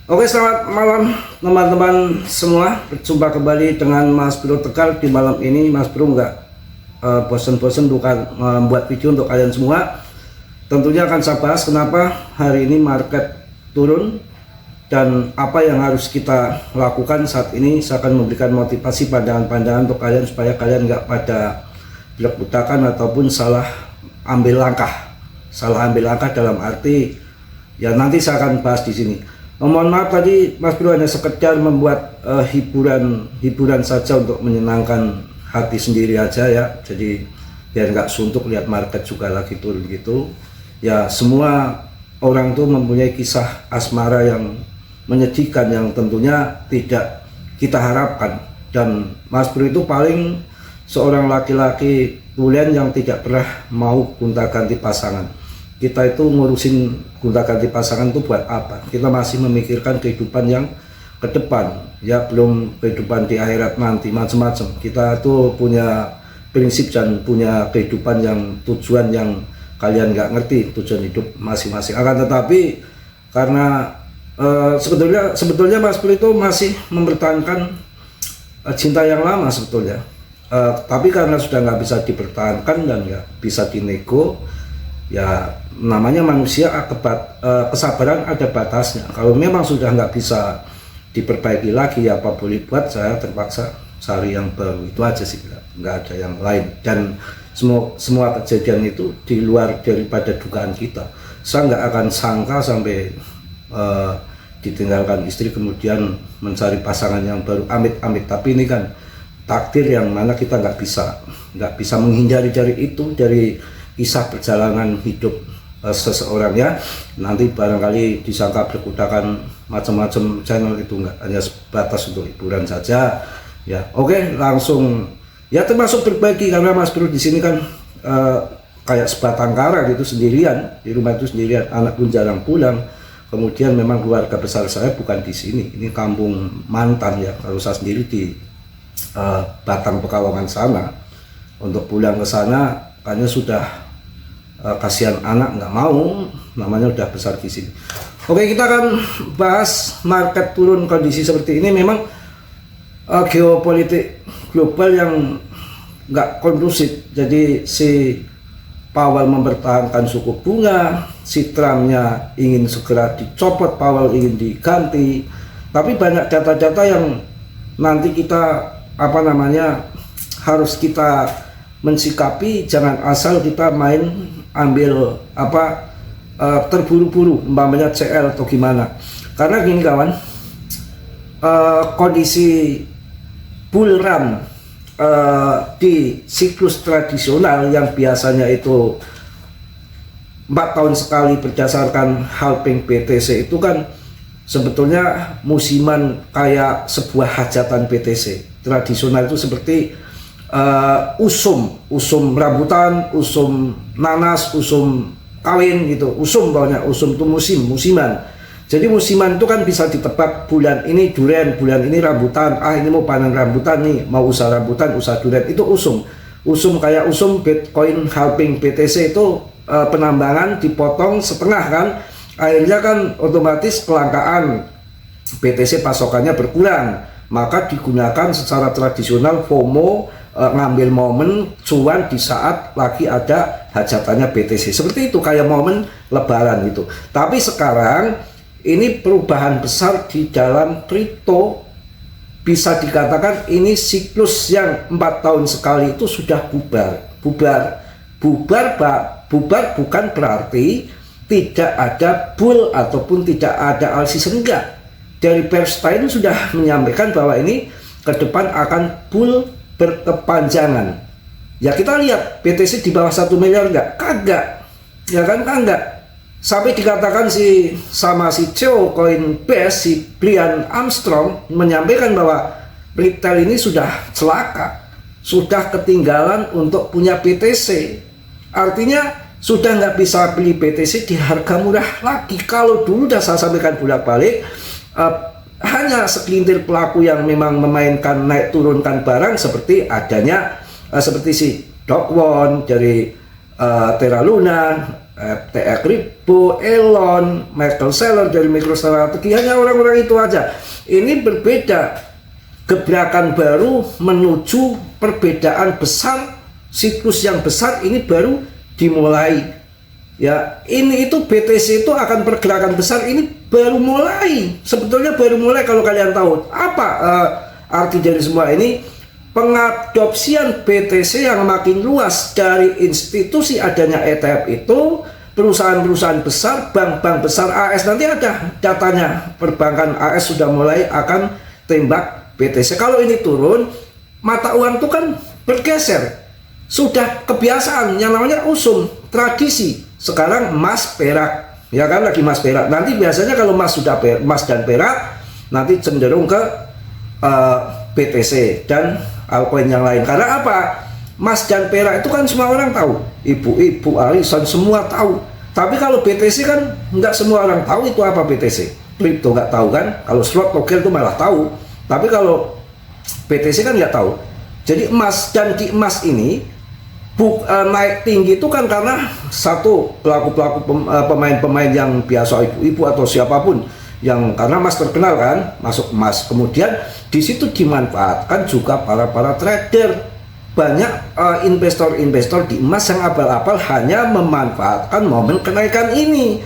Oke, selamat malam teman-teman semua. Berjumpa kembali dengan Mas Bro Tegar di malam ini. Mas Bro nggak bosen-bosen bukan membuat video untuk kalian semua. Tentunya akan saya bahas kenapa hari ini market turun dan apa yang harus kita lakukan saat ini. Saya akan memberikan motivasi pandangan-pandangan untuk kalian supaya kalian nggak pada belak-belakan ataupun salah ambil langkah dalam arti ya nanti saya akan bahas di sini. Mohon maaf tadi Mas Bro hanya sekedar membuat hiburan saja untuk menyenangkan hati sendiri aja ya. Jadi biar nggak suntuk lihat market juga lagi turun gitu. Ya semua orang tuh mempunyai kisah asmara yang menyedihkan yang tentunya tidak kita harapkan. Dan Mas Bro itu paling seorang laki-laki tulen yang tidak pernah mau gonta-ganti pasangan. Kita itu ngurusin gonta-ganti pasangan itu buat apa? Kita masih memikirkan kehidupan yang ke depan, ya belum kehidupan di akhirat nanti macam-macam. Kita tuh punya prinsip dan punya kehidupan yang tujuan yang kalian nggak ngerti tujuan hidup masing-masing. Akan tetapi karena sebetulnya Mas Bro itu masih mempertahankan cinta yang lama sebetulnya. Tapi karena sudah nggak bisa dipertahankan dan nggak bisa dinego, ya namanya manusia akibat kesabaran ada batasnya. Kalau memang sudah nggak bisa diperbaiki lagi ya apa boleh buat, saya terpaksa cari yang baru. Itu aja sih, nggak ada yang lain. Dan semua kejadian itu di luar daripada dugaan kita. Saya nggak akan sangka sampai ditinggalkan istri kemudian mencari pasangan yang baru, amit-amit. Tapi ini kan takdir yang mana kita nggak bisa menghindari dari itu, dari kisah perjalanan hidup seseorang ya. Nanti barangkali disangka berkudakan macam-macam channel, itu enggak, hanya sebatas untuk hiburan saja ya. Oke, langsung ya termasuk berbagi karena Mas Bro di sini kan kayak sebatang kara gitu, sendirian di rumah itu sendirian, anak pun jarang pulang. Kemudian memang keluarga besar saya bukan di sini, ini kampung mantan ya. Kalau saya sendiri di Batang Pekalongan sana, untuk pulang ke sana hanya sudah kasihan anak nggak mau, namanya udah besar di sini. Oke, kita akan bahas market turun kondisi seperti ini. Memang geopolitik global yang nggak kondusif. Jadi si Powell mempertahankan suku bunga, si Trumpnya ingin segera dicopot, Powell ingin diganti. Tapi banyak data-data yang nanti kita harus kita mensikapi. Jangan asal kita main ambil terburu-buru umpamanya CL atau gimana. Karena gini kawan, kondisi bull run di siklus tradisional yang biasanya itu 4 tahun sekali berdasarkan halving BTC itu kan sebetulnya musiman kayak sebuah hajatan BTC. Tradisional itu seperti usum rambutan, usum nanas, usum kawin gitu. Pokoknya usum itu musiman. Jadi musiman itu kan bisa ditebak, bulan ini durian, bulan ini rambutan, ini mau panen rambutan nih, mau usaha rambutan, usaha durian, itu usum kayak usum Bitcoin halving BTC itu penambangan dipotong setengah kan, akhirnya kan otomatis kelangkaan BTC pasokannya berkurang, maka digunakan secara tradisional FOMO, ngambil momen cuan di saat lagi ada hajatannya BTC. Seperti itu, kayak momen lebaran gitu. Tapi sekarang ini perubahan besar di dalam kripto, bisa dikatakan ini siklus yang 4 tahun sekali itu sudah bubar bukan berarti tidak ada bull ataupun tidak ada all season, enggak. Dari Bernstein sudah menyampaikan bahwa ini ke depan akan bull berkepanjangan. Ya kita lihat BTC di bawah 1 miliar enggak? Kagak. Ya kan kagak. Sampai dikatakan si CEO Coinbase, si Brian Armstrong menyampaikan bahwa retail ini sudah celaka, sudah ketinggalan untuk punya BTC. Artinya sudah nggak bisa beli BTC di harga murah lagi. Kalau dulu sudah saya sampaikan bolak-balik, hanya segelintir pelaku yang memang memainkan naik turunkan barang seperti adanya seperti si Do Kwon dari Terra Luna, FTX Crypto, Elon, Michael Saylor dari MicroStrategy, hanya orang-orang itu aja. Ini berbeda, gebrakan baru menuju perbedaan besar, siklus yang besar ini baru dimulai. Ya, ini itu BTC itu akan pergerakan besar ini baru mulai. Sebetulnya baru mulai kalau kalian tahu. Apa arti dari semua ini? Pengadopsian BTC yang makin luas dari institusi adanya ETF itu, perusahaan-perusahaan besar, bank-bank besar AS, nanti ada datanya, perbankan AS sudah mulai akan tembak BTC. Kalau ini turun, mata uang itu kan bergeser, sudah kebiasaan yang namanya usum, tradisi. Sekarang emas perak, ya kan, lagi emas perak. Nanti biasanya kalau emas sudah emas dan perak, nanti cenderung ke BTC dan altcoin yang lain. Karena apa? Emas dan perak itu kan semua orang tahu, ibu-ibu, arisan semua tahu. Tapi kalau BTC kan nggak semua orang tahu itu apa BTC. Kripto nggak tahu kan? Kalau slot togel itu malah tahu. Tapi kalau BTC kan nggak tahu. Jadi emas, dan di emas ini naik tinggi itu kan karena satu, pelaku-pelaku pemain-pemain yang biasa, ibu-ibu atau siapapun yang, karena emas terkenal kan, masuk emas. Kemudian di situ dimanfaatkan juga para trader. Banyak investor-investor di emas yang abal-abal hanya memanfaatkan momen kenaikan ini.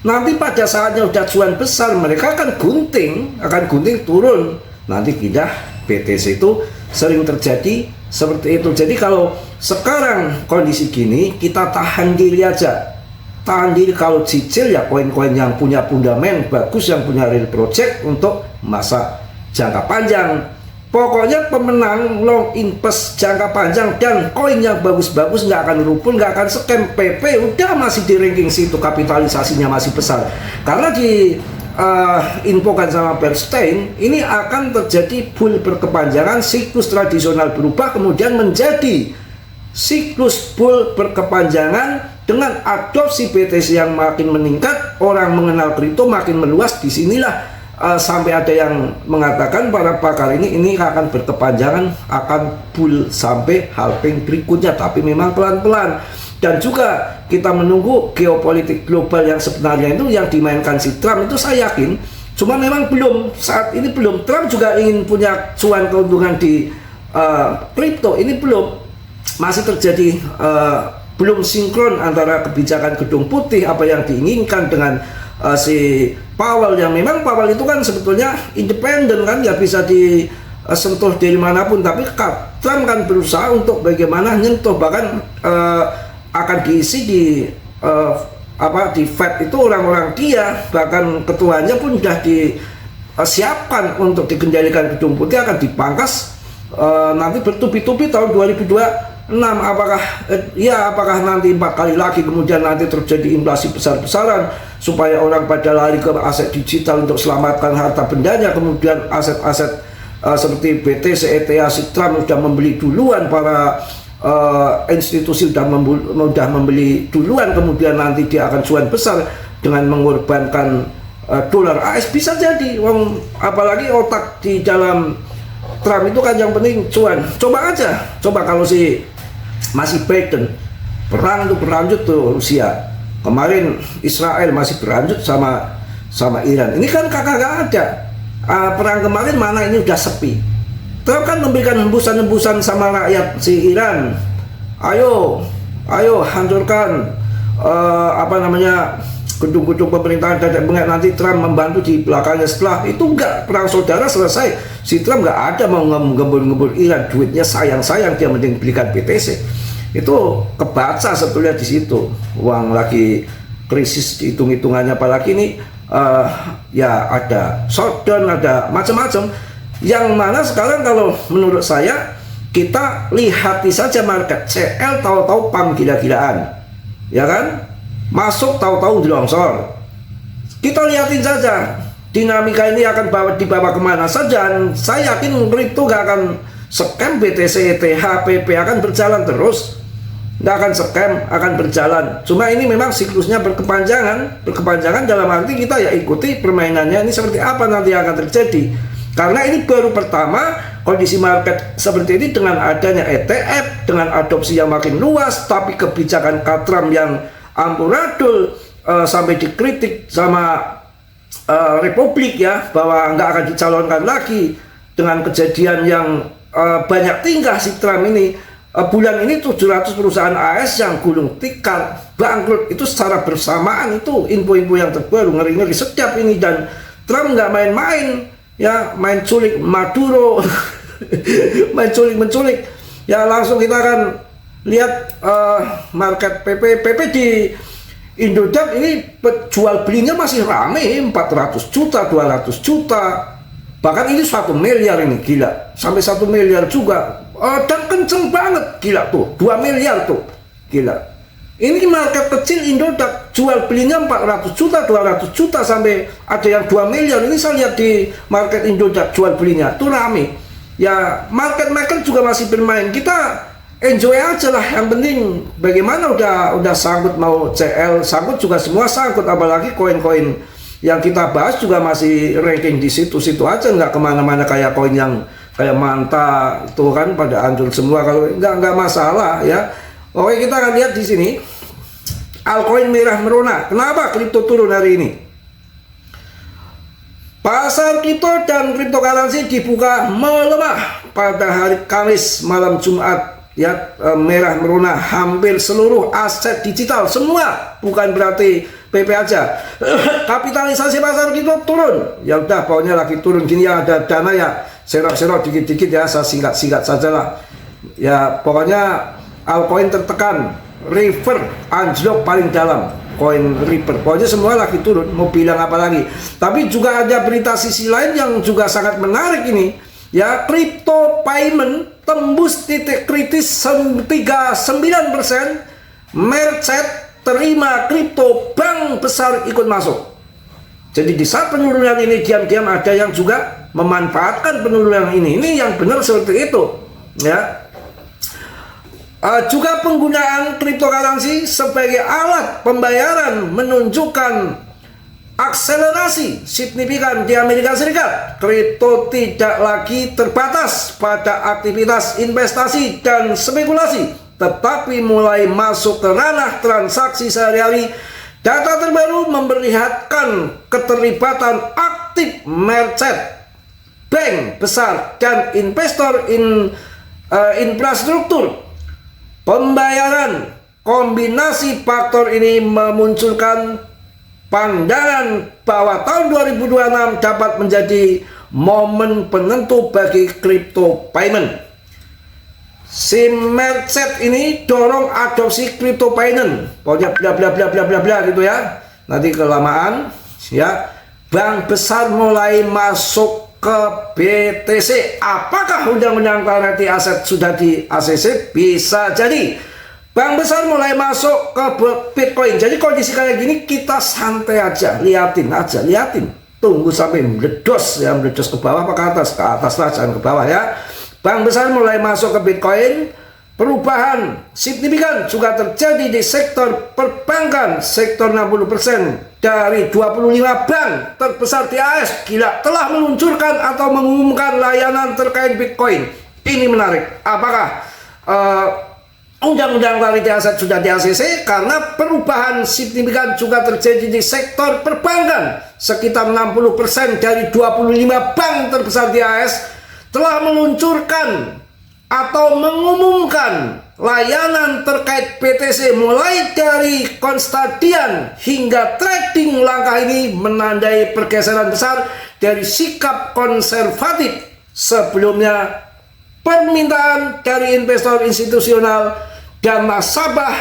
Nanti pada saatnya udah cuan besar, mereka akan gunting turun, nanti pindah BTC. Itu sering terjadi seperti itu. Jadi kalau sekarang kondisi gini, kita tahan diri aja. Tahan diri, kalau cicil ya koin-koin yang punya fundament bagus, yang punya real project untuk masa jangka panjang. Pokoknya pemenang long invest jangka panjang dan koin yang bagus-bagus, nggak akan rumpun, nggak akan scam. PP udah masih di ranking situ, kapitalisasinya masih besar. Karena di infokan sama Bernstein, ini akan terjadi bull berkepanjangan, siklus tradisional berubah kemudian menjadi siklus bull berkepanjangan dengan adopsi BTC yang makin meningkat, orang mengenal kripto makin meluas. Disinilah sampai ada yang mengatakan, para pakar ini akan berkepanjangan, akan bull sampai halving berikutnya, tapi memang pelan-pelan. Dan juga kita menunggu geopolitik global yang sebenarnya itu yang dimainkan si Trump itu, saya yakin, cuma memang belum, saat ini belum. Trump juga ingin punya cuan keuntungan di kripto, ini belum, masih terjadi belum sinkron antara kebijakan Gedung Putih, apa yang diinginkan dengan si Powell, yang memang Powell itu kan sebetulnya independen kan, nggak bisa disentuh dari manapun. Tapi Trump kan berusaha untuk bagaimana nyentuh, bahkan akan diisi di di Fed itu orang-orang dia, bahkan ketuanya pun sudah disiapkan untuk dikendalikan Gedung Putih, akan dipangkas nanti bertubi-tubi tahun 2026. Apakah nanti 4 kali lagi, kemudian nanti terjadi inflasi besar-besaran supaya orang pada lari ke aset digital untuk selamatkan harta bendanya, kemudian aset-aset seperti BTC, ETH, si Trump sudah membeli duluan, para institusi sudah membeli duluan, kemudian nanti dia akan cuan besar dengan mengorbankan dolar AS. Bisa jadi, apalagi otak di dalam Trump itu kan yang penting cuan. Coba kalau si masih Biden, perang itu berlanjut tuh Rusia, kemarin Israel masih berlanjut sama Iran, ini kan kakak ada. Perang kemarin mana ini udah sepi. Trump kan memberikan hembusan-hembusan sama rakyat si Iran, ayo hancurkan gedung-gedung pemerintahan dan nanti Trump membantu di belakangnya. Setelah itu enggak, perang saudara selesai, si Trump enggak ada mau ngembur-ngembur Iran, duitnya sayang-sayang, dia mending belikan BTC. Itu kebaca sebetulnya di situ, uang lagi krisis hitung-hitungannya, apalagi ini ya ada shutdown, ada macam-macam. Yang mana sekarang kalau menurut saya, kita lihati saja market. CL tahu-tahu pam gila-gilaan, ya kan, masuk tahu-tahu dilongsor. Kita lihatin saja dinamika ini akan dibawa kemana saja. Dan saya yakin kripto gak akan scam, BTC, ETH, PP akan berjalan terus, nggak akan scam, akan berjalan. Cuma ini memang siklusnya berkepanjangan dalam arti kita ya ikuti permainannya ini seperti apa nanti akan terjadi. Karena ini baru pertama kondisi market seperti ini, dengan adanya ETF, dengan adopsi yang makin luas, tapi kebijakan Trump yang amburadul, sampai dikritik sama Republik ya, bahwa nggak akan dicalonkan lagi dengan kejadian yang banyak tingkah si Trump ini. Bulan ini 700 perusahaan AS yang gulung tikar bangkrut itu secara bersamaan. Itu info-info yang terbaru, ngeri-ngeri setiap ini. Dan Trump nggak main-main ya, main culik Maduro main culik-menculik ya. Langsung kita akan lihat market PP di Indodax ini jual belinya masih rame, 400 juta, 200 juta, bahkan ini 1 miliar ini, gila, sampai 1 miliar juga. Dan kenceng banget, gila tuh, 2 miliar tuh, gila. Ini market kecil Indodax, jual belinya 400 juta, 200 juta, sampai ada yang 2 miliar. Ini saya lihat di market Indodax jual belinya tuh rame. Ya, market juga masih bermain. Kita enjoy aja lah, yang penting bagaimana udah sangkut, mau CL sangkut juga, semua sangkut, apalagi koin-koin yang kita bahas juga masih ranking di situ-situ aja, nggak kemana-mana kayak koin yang kayak Manta itu kan pada hancur semua. Kalau nggak masalah ya. Oke, kita akan lihat di sini altcoin merah merona. Kenapa kripto turun hari ini? Pasar kripto dan cryptocurrency dibuka melemah pada hari Kamis malam Jumat ya, merah merona hampir seluruh aset digital semua, bukan berarti PP aja. Kapitalisasi pasar kripto turun. Ya udah, pokoknya lagi turun gini ya, ada dana ya, serok-serok dikit-dikit ya, saya singkat-singkat saja lah. Ya pokoknya altcoin tertekan, River anjlok paling dalam, koin River. Pokoknya semua lagi turun, mau bilang apa lagi. Tapi juga ada berita sisi lain yang juga sangat menarik ini. Ya, crypto payment tembus titik kritis 39%. Merchant terima kripto, bank besar ikut masuk. Jadi di saat penurunan ini diam-diam ada yang juga memanfaatkan penurunan ini. Ini yang benar seperti itu ya. Juga penggunaan cryptocurrency sebagai alat pembayaran menunjukkan akselerasi signifikan di Amerika Serikat. Kripto tidak lagi terbatas pada aktivitas investasi dan spekulasi, tetapi mulai masuk ke ranah transaksi sehari-hari. Data terbaru memperlihatkan keterlibatan aktif merchant, bank besar, dan investor infrastruktur pembayaran. Kombinasi faktor ini memunculkan pandangan bahwa tahun 2026 dapat menjadi momen penentu bagi crypto payment. Si merchant ini dorong adopsi crypto payment, pokoknya bla bla bla bla bla bla gitu ya. Nanti kelamaan ya, bank besar mulai masuk ke BTC. Apakah undang-undang clarity aset sudah di ACC? Bisa jadi. Bank besar mulai masuk ke Bitcoin. Jadi kondisi kayak gini kita santai aja, liatin. Tunggu sampai meledos ya, meledos ke bawah apa ke atas? Ke atas lah, jangan ke bawah ya. Bank besar mulai masuk ke Bitcoin. Perubahan signifikan juga terjadi di sektor perbankan. Sektor 60% dari 25 bank terbesar di AS, gila, telah meluncurkan atau mengumumkan layanan terkait Bitcoin. Ini menarik. Apakah undang-undang clarity aset sudah di ACC? Karena perubahan signifikan juga terjadi di sektor perbankan. Sekitar 60% dari 25 bank terbesar di AS telah meluncurkan atau mengumumkan layanan terkait BTC, mulai dari konstadian hingga trading. Langkah ini menandai pergeseran besar dari sikap konservatif sebelumnya. Permintaan dari investor institusional dan nasabah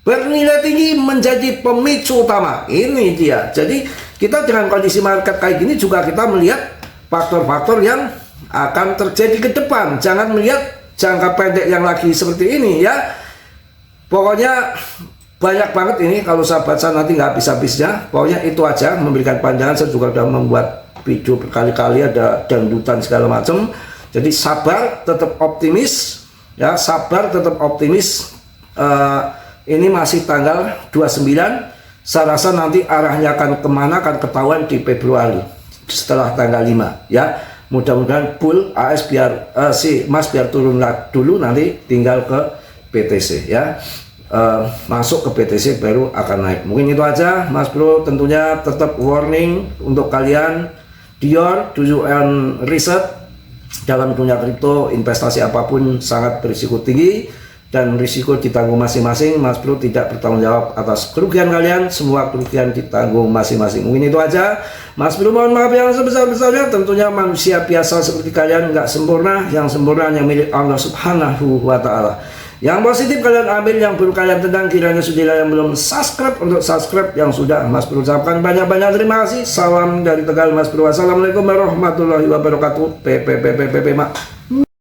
bernilai tinggi menjadi pemicu utama. Ini dia. Jadi kita dengan kondisi market kayak gini juga kita melihat faktor-faktor yang akan terjadi ke depan. Jangan melihat jangka pendek yang lagi seperti ini ya. Pokoknya banyak banget ini, kalau saya baca nanti nggak habis-habisnya. Pokoknya itu aja, memberikan pandangan. Saya juga sudah membuat video berkali-kali, ada dangdutan segala macam. Jadi sabar, tetap optimis ya, sabar, tetap optimis. Ini masih tanggal 29. Saya rasa nanti arahnya akan kemana akan ketahuan di Februari setelah tanggal 5 ya. Mudah-mudahan bull AS biar si Mas biar turun dulu, nanti tinggal ke BTC ya. masuk ke PTC baru akan naik. Mungkin itu aja Mas Bro. Tentunya tetap warning untuk kalian, do your own research dalam dunia kripto. Investasi apapun sangat berisiko tinggi dan risiko ditanggung masing-masing. Mas Bro tidak bertanggung jawab atas kerugian kalian, semua kerugian ditanggung masing-masing. Mungkin itu aja Mas Bro, mohon maaf yang sebesar-besarnya. Tentunya manusia biasa seperti kalian nggak sempurna, yang sempurna yang milik Allah Subhanahu wa Ta'ala. Yang positif kalian ambil, yang buruk kalian tendang. Kiranya sudah yang belum subscribe untuk subscribe, yang sudah Mas Bro ucapkan banyak-banyak terima kasih. Salam dari Tegal Mas Bro. Wassalamualaikum warahmatullahi wabarakatuh. Mak.